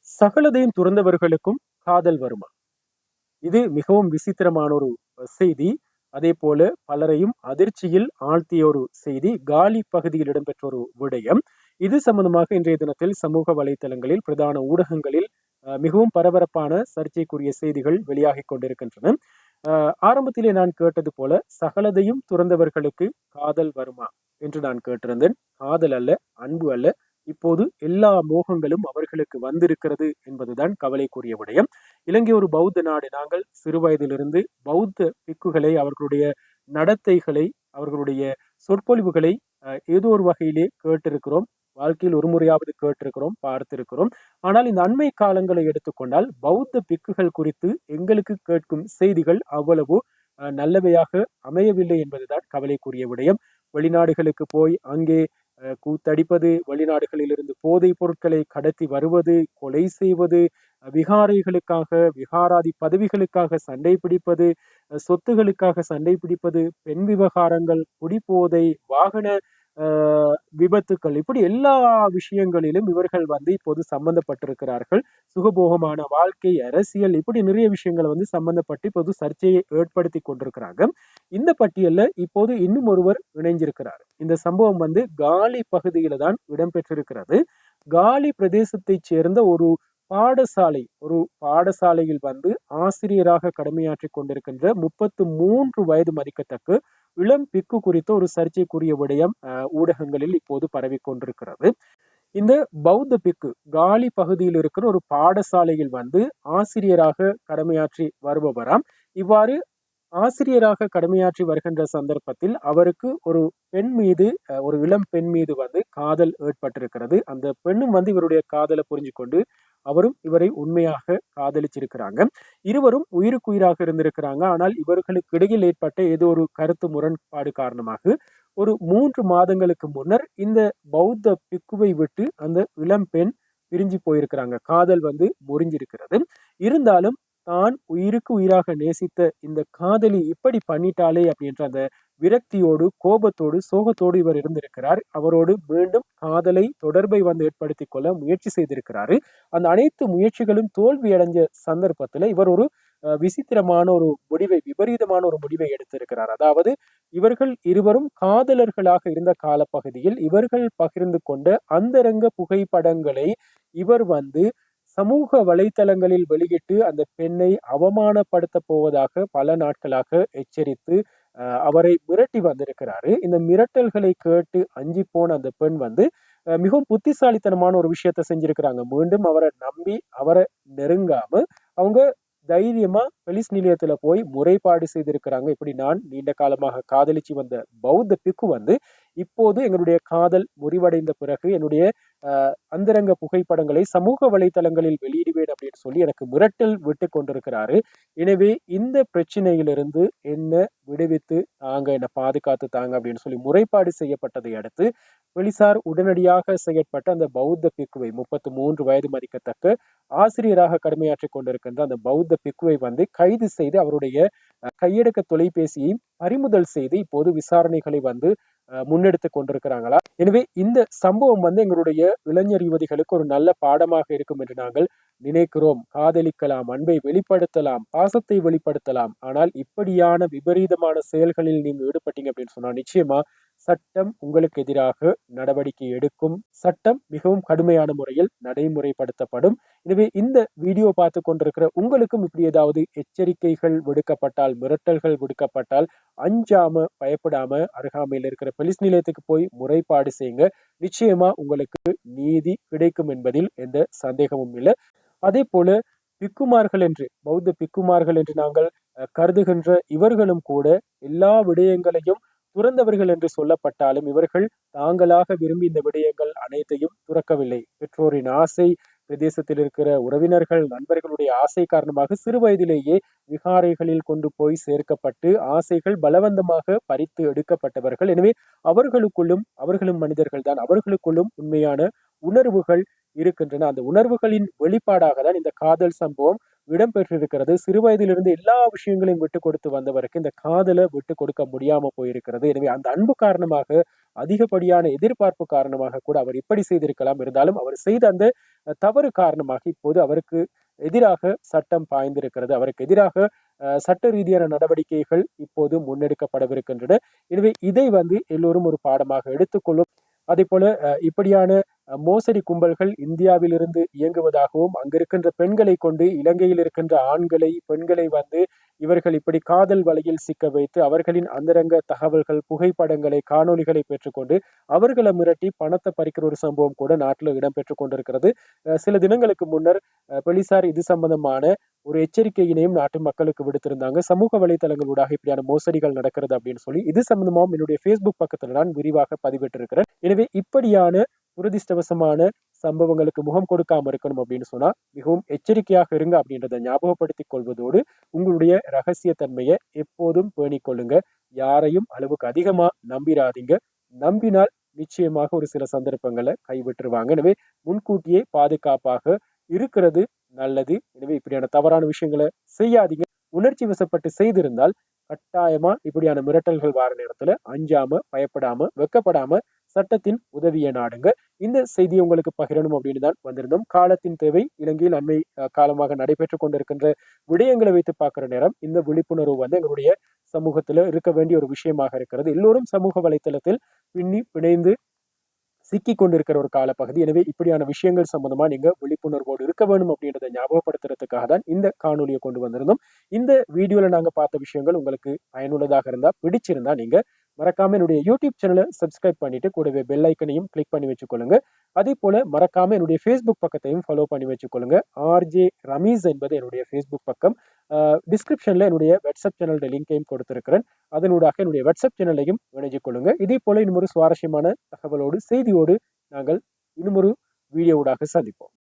சகலதையும் துறந்தவர்களுக்கும் காதல் வருமா? இது மிகவும் விசித்திரமான ஒரு செய்தி. அதேபோல பலரையும் அதிர்ச்சியில் ஆழ்த்திய ஒரு செய்தி. காலி பகுதியில் இடம்பெற்ற ஒரு விடயம். இது சம்பந்தமாக இன்றைய தினத்தில் சமூக வலைத்தளங்களில், பிரதான ஊடகங்களில் மிகவும் பரபரப்பான சர்ச்சைக்குரிய செய்திகள் வெளியாகிக் கொண்டிருக்கின்றன. அ ஆரம்பத்திலே நான் கேட்டது போல, "சகலதையும் துறந்தவர்களுக்கு காதல் வருமா?" என்று நான் கேட்டிருந்தேன். காதல் அல்ல, அன்பு அல்ல. இப்போது எல்லா மோகங்களும் அவர்களுக்கு வந்திருக்கிறது என்பதுதான் கவலைக்குரிய விடயம். இலங்கை ஒரு பௌத்த நாடு. நாங்கள் சிறுவயதிலிருந்து பௌத்த பிக்குகளை, அவர்களுடைய நடத்தைகளை, அவர்களுடைய சொற்பொழிவுகளை ஏதோ ஒரு வகையிலே கேட்டிருக்கிறோம். வாழ்க்கையில் ஒரு முறையாவது கேட்டிருக்கிறோம், பார்த்திருக்கிறோம். ஆனால் இந்த அண்மை காலங்களை எடுத்துக்கொண்டால், பௌத்த பிக்குகள் குறித்து எங்களுக்கு கேட்கும் செய்திகள் அவ்வளவு நல்லவையாக அமையவில்லை என்பதுதான் கவலைக்குரிய விடயம். வெளிநாடுகளுக்கு போய் அங்கே கூத்தடிப்பது, வெளிநாடுகளிலிருந்து போதைப் பொருட்களை கடத்தி வருவது, கொலை செய்வது, விகாரைகளுக்காக, விகாராதி பதவிகளுக்காக சண்டை பிடிப்பது, சொத்துகளுக்காக சண்டை பிடிப்பது, பெண் விவகாரங்கள், குடிபோதை, வாகன அ விபத்துக்கள், இப்படி எல்லா விஷயங்களிலும் இவர்கள் இப்போது சம்பந்தப்பட்டிருக்கிறார்கள். சுகபோகமான வாழ்க்கை, அரசியல், இப்படி நிறைய விஷயங்கள சம்பந்தப்பட்டு இப்போது சர்ச்சையை ஏற்படுத்திக் கொண்டிருக்கிறாங்க. இந்த பட்டியல்ல இப்போது இன்னும் ஒருவர் இணைஞ்சிருக்கிறார். இந்த சம்பவம் காலி பகுதியில தான் இடம்பெற்றிருக்கிறது. காலி பிரதேசத்தைச் சேர்ந்த ஒரு பாடசாலையில் ஆசிரியராக கடமையாற்றிக் கொண்டிருக்கின்ற 33 வயது மதிக்கத்தக்க இளம் பிக்கு குறித்த ஒரு சர்ச்சைக்குரிய விடயம் ஊடகங்களில் இப்போது பரவிக் கொண்டிருக்கிறது. இந்த பௌத்த பிக்கு காலி பகுதியில் இருக்கிற ஒரு பாடசாலையில் ஆசிரியராக கடமையாற்றி வருபவராம். இவ்வாறு ஆசிரியராக கடமையாற்றி வருகின்ற சந்தர்ப்பத்தில் அவருக்கு ஒரு பெண் மீது ஒரு இளம் பெண் மீது காதல் ஏற்பட்டிருக்கிறது. அந்த பெண்ணும் இவருடைய காதலை புரிஞ்சு கொண்டு அவரும் இவரை உண்மையாக காதலிச்சிருக்கிறாங்க. இருவரும் உயிருக்கு உயிராக இருந்திருக்கிறாங்க. ஆனால் இவர்களுக்கு இடையில் ஏற்பட்ட ஏதோ ஒரு கருத்து முரண்பாடு காரணமாக ஒரு 3 மாதங்களுக்கு முன்னர் இந்த பௌத்த பிக்குவை விட்டு அந்த இளம் பெண் பிரிஞ்சு போயிருக்கிறாங்க. காதல் முறிஞ்சிருக்கிறது. இருந்தாலும் தான் உயிருக்கு உயிராக நேசித்த இந்த காதலி இப்படி பண்ணிட்டாளே அப்படின்ற அந்த விரக்தியோடு, கோபத்தோடு, சோகத்தோடு இவர் இருந்திருக்கிறார். அவரோடு மீண்டும் காதலை தொடர்பை ஏற்படுத்திக் கொள்ள முயற்சி செய்திருக்கிறாரு. அந்த அனைத்து முயற்சிகளும் தோல்வி அடைஞ்ச சந்தர்ப்பத்துல இவர் ஒரு விசித்திரமான ஒரு முடிவை, விபரீதமான ஒரு முடிவை எடுத்திருக்கிறார். அதாவது இவர்கள் இருவரும் காதலர்களாக இருந்த காலப்பகுதியில் இவர்கள் பகிர்ந்து கொண்ட அந்தரங்க புகைப்படங்களை இவர் சமூக வலைத்தளங்களில் வெளியிட்டு அந்த பெண்ணை அவமானப்படுத்த போவதாக பல நாட்களாக எச்சரித்து அவரை மிரட்டி வந்திருக்கிறாரு. இந்த மிரட்டல்களை கேட்டு அஞ்சி போன அந்த பெண் மிகவும் புத்திசாலித்தனமான ஒரு விஷயத்த செஞ்சிருக்கிறாங்க. மீண்டும் அவரை நம்பி அவரை நெருங்காம அவங்க தைரியமா போலீஸ் நிலையத்துல போய் முறைப்பாடு செய்திருக்கிறாங்க. இப்படி நான் நீண்ட காலமாக காதலிச்சு வந்த பௌத்த பிக்கு இப்போது எங்களுடைய காதல் முறிவடைந்த பிறகு என்னுடைய அந்தரங்க புகைப்படங்களை சமூக வலைத்தளங்களில் வெளியிடுவேன் அப்படின்னு சொல்லி எனக்கு மிரட்டல் விட்டு கொண்டிருக்கிறாரு. எனவே இந்த பிரச்சனையிலிருந்து என்ன விடுவித்து தாங்க, என்ன பாதுகாத்து தாங்க அப்படின்னு சொல்லி முறைப்பாடு செய்யப்பட்டதை அடுத்து போலீசார் உடனடியாக செயற்பட்ட அந்த பௌத்த பிக்குவை 33 வயது மதிக்கத்தக்க ஆசிரியராக கடமையாற்றிக் கொண்டிருக்கின்ற அந்த பௌத்த பிக்குவை கைது செய்து அவருடைய கையடக்க தொலைபேசியை பறிமுதல் செய்து இப்போது விசாரணைகளை முன்னெடுத்து கொண்டிருக்கிறாங்களா. எனவே இந்த சம்பவம் எங்களுடைய இளைஞர் யுவதிகளுக்கு ஒரு நல்ல பாடமாக இருக்கும் என்று நாங்கள் நினைக்கிறோம். காதலிக்கலாம், அன்பை வெளிப்படுத்தலாம், பாசத்தை வெளிப்படுத்தலாம். ஆனால் இப்படியான விபரீதமான செயல்களில் நீங்க ஈடுபட்டீங்க அப்படின்னு சொன்னா நிச்சயமா சட்டம் உங்களுக்கு எதிராக நடவடிக்கை எடுக்கும். சட்டம் மிகவும் கடுமையான முறையில் நடைமுறைப்படுத்தப்படும். எனவே இந்த வீடியோ பார்த்து கொண்டிருக்கிற உங்களுக்கும் இப்படி ஏதாவது எச்சரிக்கைகள் விடுக்கப்பட்டால், மிரட்டல்கள் விடுக்கப்பட்டால் அஞ்சாம, பயப்படாம அருகாமையில் இருக்கிற போலீஸ் நிலையத்துக்கு போய் முறைப்பாடு செய்யுங்க. நிச்சயமா உங்களுக்கு நீதி கிடைக்கும் என்பதில் எந்த சந்தேகமும் இல்லை. அதே போல பிக்குமார்கள் என்று, பௌத்த பிக்குமார்கள் என்று நாங்கள் கருதுகின்ற இவர்களும் கூட எல்லா விடயங்களையும் துறந்தவர்கள் என்று சொல்லப்பட்டாலும் இவர்கள் தாங்களாக விரும்பி இந்த விடயங்கள் அனைத்தையும் துறக்கவில்லை. பெற்றோரின் ஆசை, பிரதேசத்தில் இருக்கிற உறவினர்கள், நண்பர்களுடைய ஆசை காரணமாக சிறு வயதிலேயே விகாரைகளில் கொண்டு போய் சேர்க்கப்பட்டு ஆசைகள் பலவந்தமாக பறித்து எடுக்கப்பட்டவர்கள். எனவே அவர்களும் மனிதர்கள் தான். அவர்களுக்குள்ளும் உண்மையான உணர்வுகள் இருக்கின்றன. அந்த உணர்வுகளின் வெளிப்பாடாக தான் இந்த காதல் சம்பவம் இடம்பெற்றிருக்கிறது. சிறுவயதிலிருந்து எல்லா விஷயங்களையும் விட்டுக் கொடுத்து வந்தவருக்கு இந்த காதலை விட்டுக் கொடுக்க முடியாம போயிருக்கிறது. எனவே அந்த அன்பு காரணமாக, அதிகப்படியான எதிர்பார்ப்பு காரணமாக கூட அவர் இப்படி செய்திருக்கலாம். இருந்தாலும் அவர் செய்த அந்த தவறு காரணமாக இப்போது அவருக்கு எதிராக சட்டம் பாய்ந்திருக்கிறது. அவருக்கு எதிராக சட்ட ரீதியான நடவடிக்கைகள் இப்போது முன்னெடுக்கப்படவிருக்கின்றன. எனவே இதை எல்லோரும் ஒரு பாடமாக எடுத்துக்கொள்ளும். அதேபோல இப்படியான மோசடி கும்பல்கள் இந்தியாவிலிருந்து இயங்குவதாகவும், அங்கிருக்கின்ற பெண்களை கொண்டு இலங்கையில் இருக்கின்ற ஆண்களை, பெண்களை இவர்கள் இப்படி காதல் வலையில் சிக்க வைத்து, அவர்களின் அந்தரங்க தகவல்கள், புகைப்படங்களை, காணொளிகளை பெற்றுக்கொண்டு, அவர்களை மிரட்டி பணத்தை பறிக்கிற ஒரு சம்பவம் கூட நாட்டில் இடம்பெற்றுக் கொண்டிருக்கிறது. சில தினங்களுக்கு முன்னர் போலீசார் இது சம்பந்தமான ஒரு எச்சரிக்கையினையும் நாட்டு மக்களுக்கு விடுத்திருந்தாங்க. சமூக வலைதளங்களூடாக இப்படியான மோசடிகள் நடக்கிறது அப்படின்னு சொல்லி, இது சம்பந்தமாகவும் என்னுடைய Facebook பக்கத்துல நான் விரிவாக பதிவிட்டிருக்கிறேன். எனவே இப்படியான துரதிர்ஷ்டவசமான சம்பவங்களுக்கு முகம் கொடுக்காம இருக்கணும் அப்படின்னு சொன்னா மிகவும் எச்சரிக்கையாக இருங்க அப்படின்றத ஞாபகப்படுத்திக் கொள்வதோடு, உங்களுடைய ரகசிய தன்மையை எப்போதும் பேணிக் கொள்ளுங்க. யாரையும் அளவுக்கு அதிகமா நம்பிராதீங்க. நம்பினால் நிச்சயமாக ஒரு சில சந்தர்ப்பங்களை கைவிட்டுருவாங்க. எனவே முன்கூட்டியே பாதுகாப்பாக இருக்கிறது நல்லது. எனவே இப்படியான தவறான விஷயங்களை செய்யாதீங்க. உணர்ச்சி வசப்பட்டு செய்திருந்தால் கட்டாயமா இப்படியான மிரட்டல்கள் வார நேரத்துல அஞ்சாம, பயப்படாம, வெக்கப்படாம சட்டத்தின் உதவியை நாடுங்க. இந்த செய்தியை உங்களுக்கு பகிரணும் அப்படின்னு தான் வந்திருந்தோம். காலத்தின் தேவை. இலங்கையில் அண்மை காலமாக நடைபெற்றுக் கொண்டிருக்கின்ற விடயங்களை வைத்து பார்க்கிற நேரம் இந்த விழிப்புணர்வு எங்களுடைய சமூகத்துல இருக்க வேண்டிய ஒரு விஷயமாக இருக்கிறது. எல்லோரும் சமூக வலைத்தளத்தில் பிணைந்து சிக்கிக் கொண்டிருக்கிற ஒரு காலப்பகுதி. எனவே இப்படியான விஷயங்கள் சம்பந்தமா நீங்க விழிப்புணர்வோடு இருக்க வேணும் அப்படின்றத ஞாபகப்படுத்துறதுக்காக தான் இந்த காணொலியை கொண்டு வந்திருந்தோம். இந்த வீடியோல நாங்க பார்த்த விஷயங்கள் உங்களுக்கு பயனுள்ளதாக இருந்தா, பிடிச்சிருந்தா நீங்க மறக்காம என்னுடைய யூடியூப் சேனலை சப்ஸ்கிரைப் பண்ணிட்டு கூடவே பெல் ஐக்கனையும் கிளிக் பண்ணி வச்சுக்கொள்ளுங்க. அதே போல மறக்காம என்னுடைய Facebook பக்கத்தையும் ஃபாலோ பண்ணி வச்சுக்கொள்ளுங்க. ஆர்ஜே ரமீஸ் என்பது என்னுடைய Facebook பக்கம். டிஸ்கிரிப்ஷன்ல என்னுடைய வாட்ஸ்அப் சேனலோட லிங்கையும் கொடுத்திருக்கிறேன். அதனூடாக என்னுடைய வாட்ஸ்அப் சேனலையும் இணைஞ்சு கொள்ளுங்க. இதே போல இன்னும் ஒரு சுவாரஸ்யமான தகவலோடு, செய்தியோடு நாங்கள் இன்னும் ஒரு வீடியோவுடாக சந்திப்போம்.